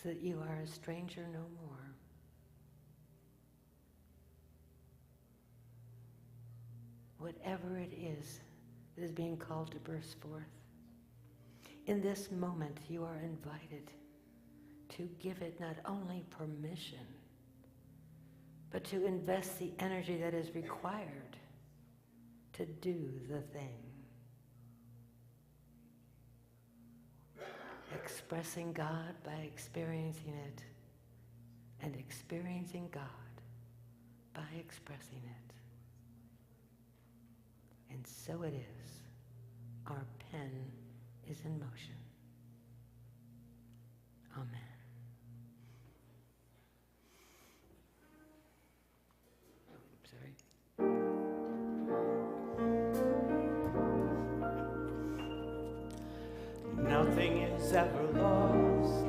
so that you are a stranger no more. Whatever it is that is being called to burst forth, in this moment you are invited to give it not only permission, but to invest the energy that is required to do the thing. Expressing God by experiencing it, and experiencing God by expressing it. And so it is. Our pen is in motion. Amen. Nothing is ever lost,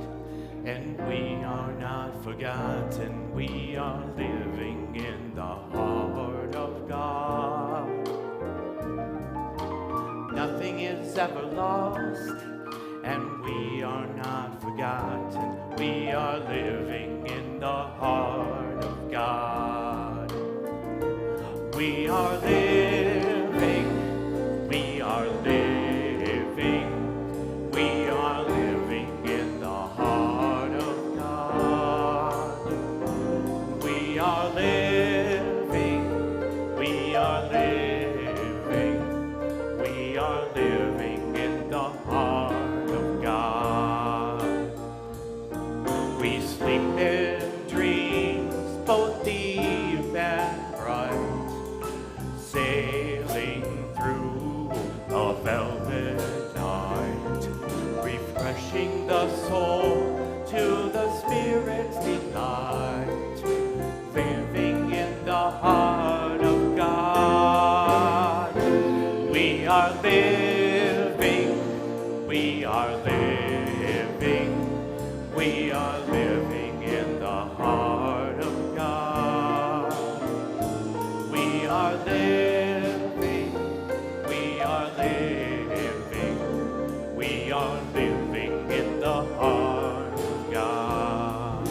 and we are not forgotten. We are living in the heart of God. Nothing is ever lost, and we are not forgotten. We are living in the heart of God. We are living, we are living. We are living in the heart of God. We are living, we are living, we are living in the heart of God. We sleep in dreams, both deep and bright, sailing through a velvet refreshing the soul to the Spirit's delight, living in the heart of God. We are living, we are living, we are living in the heart of God. We are living, we are living, we are living in the heart of God.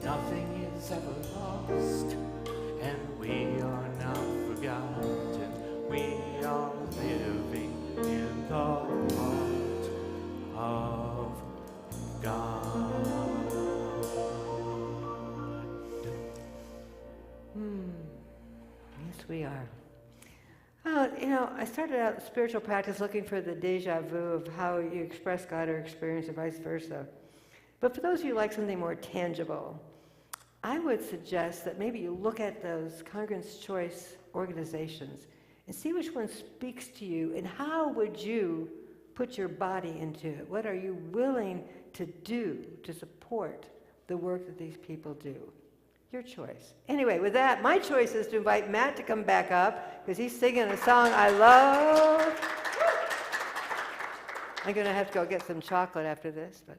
Nothing is ever lost, and we are not forgotten. We are living in the heart of God. Yes, we are. I started out spiritual practice looking for the deja vu of how you express God or experience, or vice versa. But for those of you who like something more tangible, I would suggest that maybe you look at those Congregants' Choice organizations and see which one speaks to you, and how would you put your body into it? What are you willing to do to support the work that these people do? Your choice. Anyway, with that, my choice is to invite Matt to come back up, because he's singing a song I love. I'm going to have to go get some chocolate after this, but...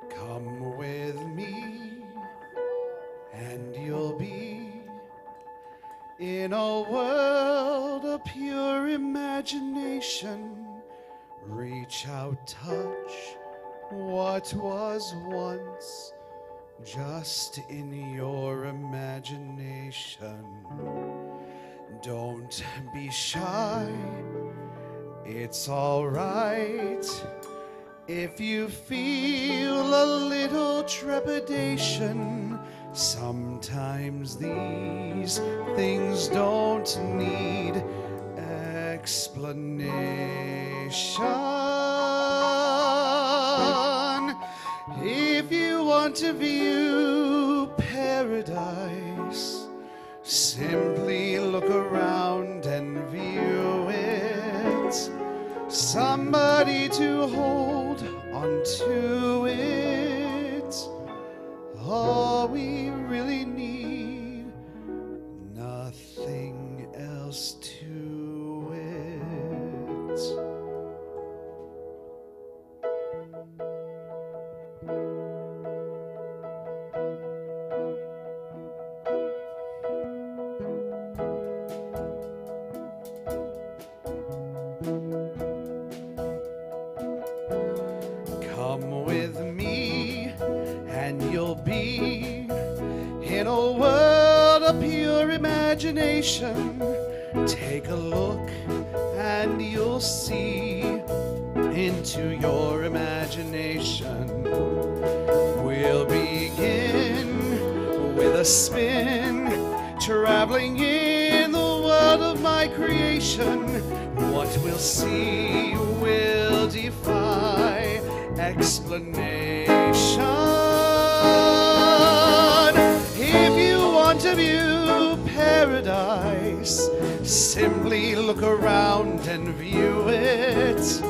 Come with me, and you'll be in a world of pure imagination. Reach out, touch what was once just in your imagination. Don't be shy, it's all right. If you feel a little trepidation, sometimes these things don't need explanation. If you want to view paradise, simply look around and view it. somebody to hold on to it. All we really need, nothing else to it. Come with me and you'll be in a world of pure imagination. Take a look and you'll see into your imagination. We'll begin with a spin, traveling in the world of my creation. What we'll see will defy explanation. If you want to view paradise, simply look around and view it.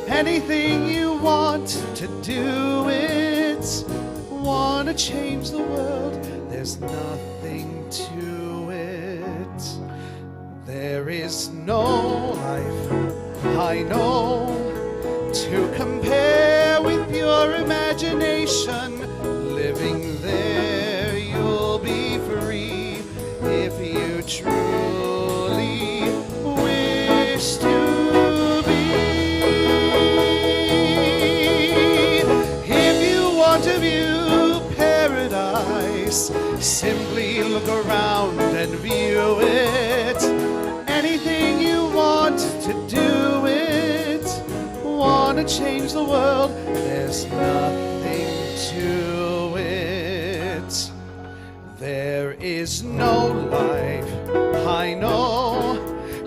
Anything you want to do it. Want to change the world, there's nothing to it. There is no life I know to compare with your imagination. Living there, you'll be free if you truly wish to be. If you want to view paradise, simply look around and view it. Anything you want to do it. Want to change the world, there's nothing to it. There is no life I know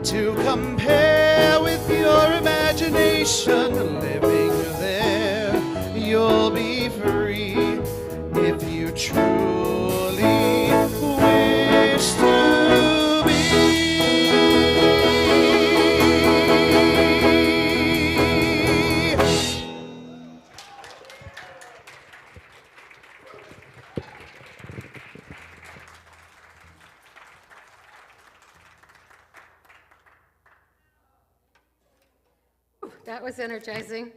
to compare with your imagination. Living there, you'll be free if you truly wish to be. That was energizing.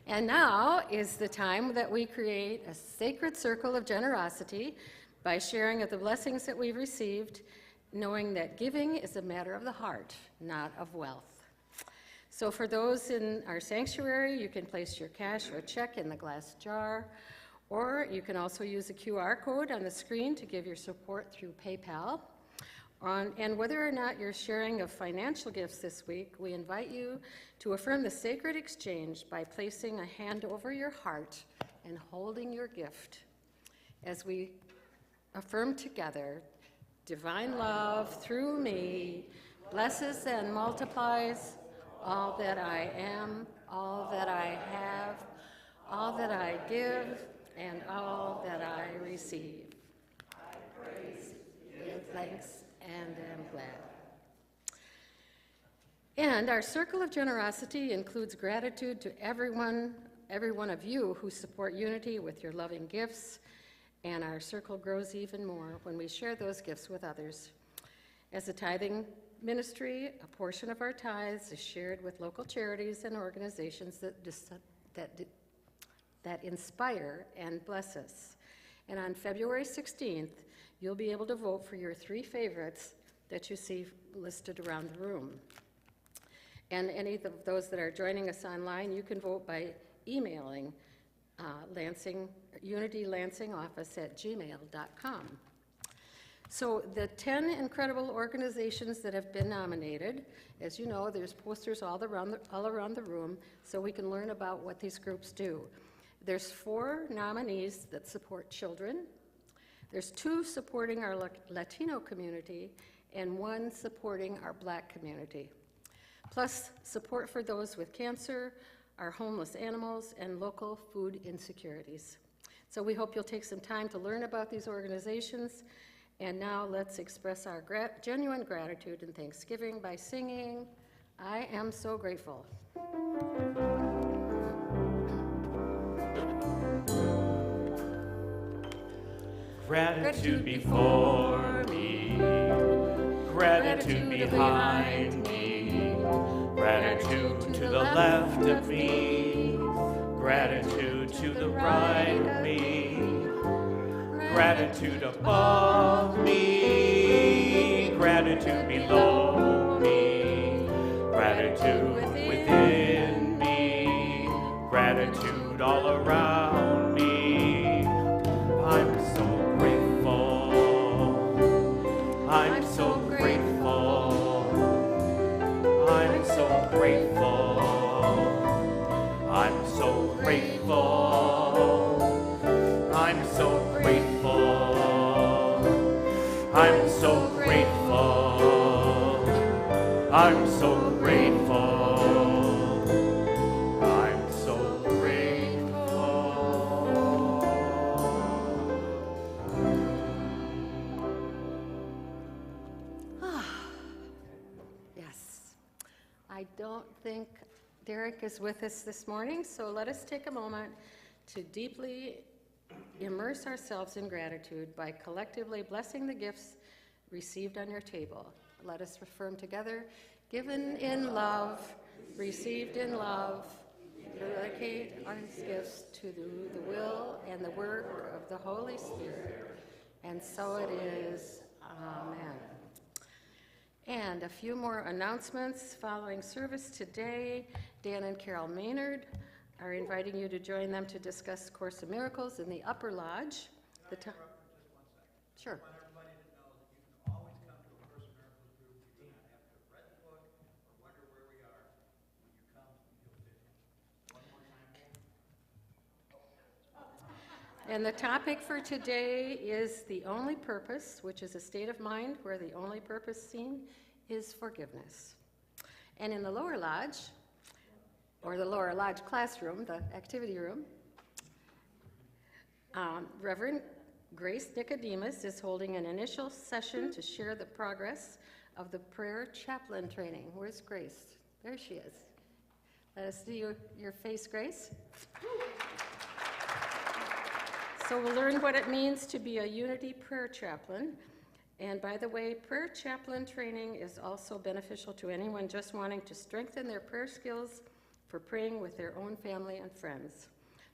And now is the time that we create a sacred circle of generosity by sharing of the blessings that we've received, knowing that giving is a matter of the heart, not of wealth. So for those in our sanctuary, you can place your cash or check in the glass jar, or you can also use a QR code on the screen to give your support through PayPal. And whether or not you're sharing of financial gifts this week, we invite you to affirm the sacred exchange by placing a hand over your heart and holding your gift as we affirm together, divine love through me blesses and multiplies all that I am, all that I have, all that I give, and all that I receive. I praise, give thanks, and am glad. And our circle of generosity includes gratitude to every one of you who support unity with your loving gifts, and our circle grows even more when we share those gifts with others. As a tithing ministry, a portion of our tithes is shared with local charities and organizations that inspire and bless us. And on February 16th, you'll be able to vote for your 3 favorites that you see listed around the room. And any of those that are joining us online, you can vote by emailing unitylansingoffice@gmail.com. So the 10 incredible organizations that have been nominated, as you know, there's posters all around the room so we can learn about what these groups do. There's 4 nominees that support children. There's 2 supporting our Latino community and 1 supporting our Black community. Plus support for those with cancer, our homeless animals, and local food insecurities. So we hope you'll take some time to learn about these organizations. And now let's express our genuine gratitude and thanksgiving by singing I am so grateful. Gratitude before me, gratitude behind me, gratitude to the left of me, gratitude to the right of me, gratitude above me, gratitude below me, gratitude within me, gratitude all around me. I'm so grateful. I'm so grateful. I'm so grateful. I'm so grateful. I'm so grateful. I'm so grateful. I'm so grateful. I'm so Yes. I don't think Derek is with us this morning, so let us take a moment to deeply immerse ourselves in gratitude by collectively blessing the gifts received on your table. Let us affirm together, given in love, received in love, dedicate our gifts to do the will and the work of the Holy Spirit. And so it is. Amen. And a few more announcements following service today. Dan and Carol Maynard are inviting you to join them to discuss Course of Miracles in the Upper Lodge. Sure. And the topic for today is the only purpose, which is a state of mind where the only purpose seen is forgiveness. And in the lower lodge, or the lower lodge classroom, the activity room, Reverend Grace Nicodemus is holding an initial session to share the progress of the prayer chaplain training. Where's Grace? There she is. Let us see your face, Grace. So we'll learn what it means to be a unity prayer chaplain. And by the way, prayer chaplain training is also beneficial to anyone just wanting to strengthen their prayer skills for praying with their own family and friends.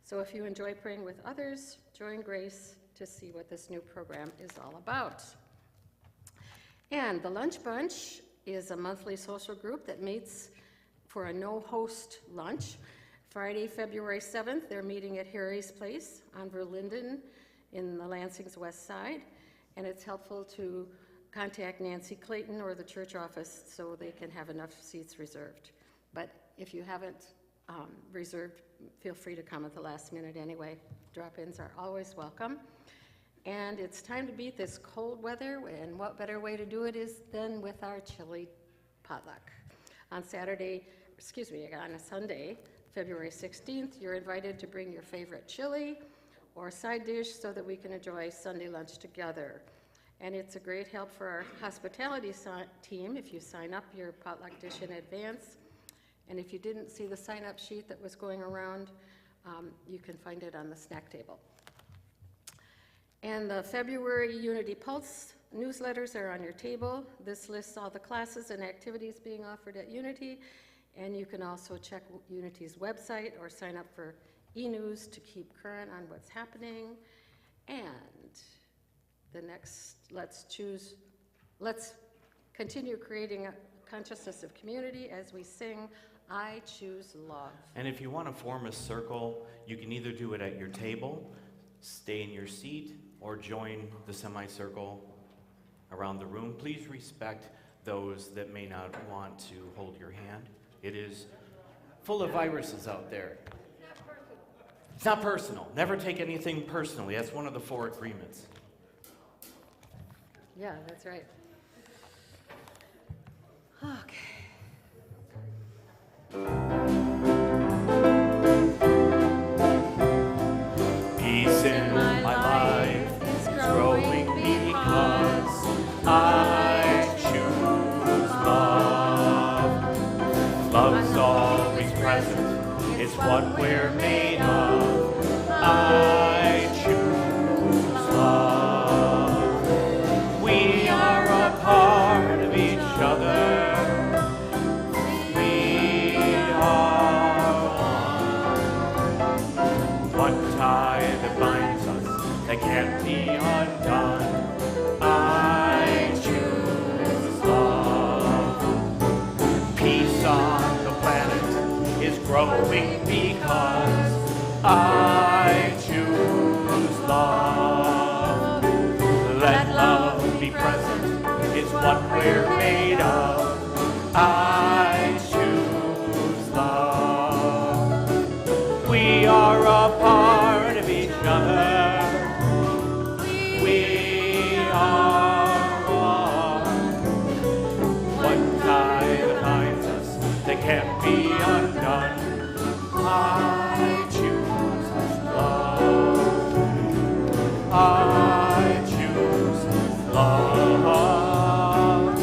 So if you enjoy praying with others, join Grace to see what this new program is all about. And the Lunch Bunch is a monthly social group that meets for a no-host lunch. Friday, February 7th, they're meeting at Harry's Place on Verlinden in the Lansing's west side, and it's helpful to contact Nancy Clayton or the church office so they can have enough seats reserved. But if you haven't reserved, feel free to come at the last minute anyway. Drop-ins are always welcome. And it's time to beat this cold weather, and what better way to do it is than with our chili potluck. On a Sunday, February 16th, you're invited to bring your favorite chili or side dish so that we can enjoy Sunday lunch together. And it's a great help for our hospitality team if you sign up your potluck dish in advance. And if you didn't see the sign-up sheet that was going around, you can find it on the snack table. And the February Unity Pulse newsletters are on your table. This lists all the classes and activities being offered at Unity. And you can also check Unity's website or sign up for e-news to keep current on what's happening. And let's continue creating a consciousness of community as we sing, I Choose Love. And if you want to form a circle, you can either do it at your table, stay in your seat, or join the semicircle around the room. Please respect those that may not want to hold your hand. It is full of viruses out there. It's not personal. Never take anything personally. That's one of the 4 agreements. Yeah, that's right. Okay. Peace in my life is growing because I choose love. always present. It's what we're made of. I choose love. We are a part of each other. We are one. One tie that binds us that can't be undone. I choose love. Peace on the planet is growing because I choose love. Let love be present, it's what we're made of. I choose love. We are a part of each other. We are one. One tie that binds us that can't be undone. I choose love. I choose love.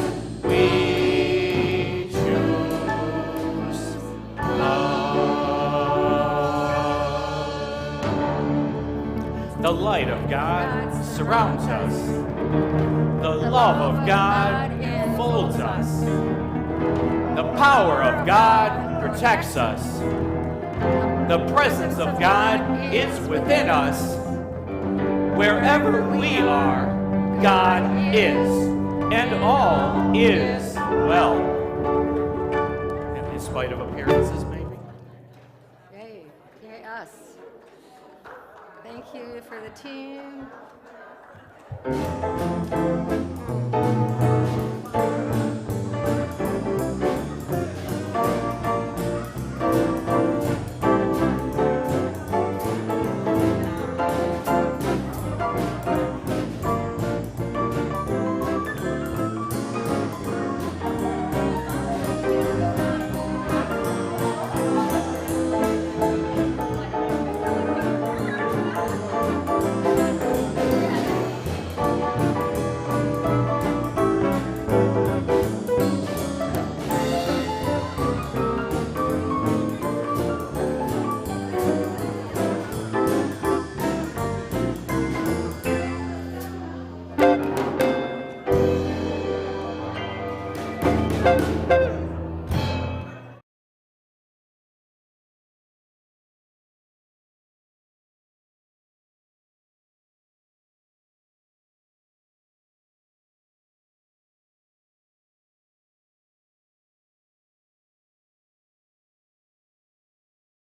We choose love. The light of God surrounds us. The love of God enfolds us. The power of God protects us. The presence of God is within us. Wherever we are, God is, and all is well. In spite of appearances, maybe? Yay, yay us. Thank you for the team.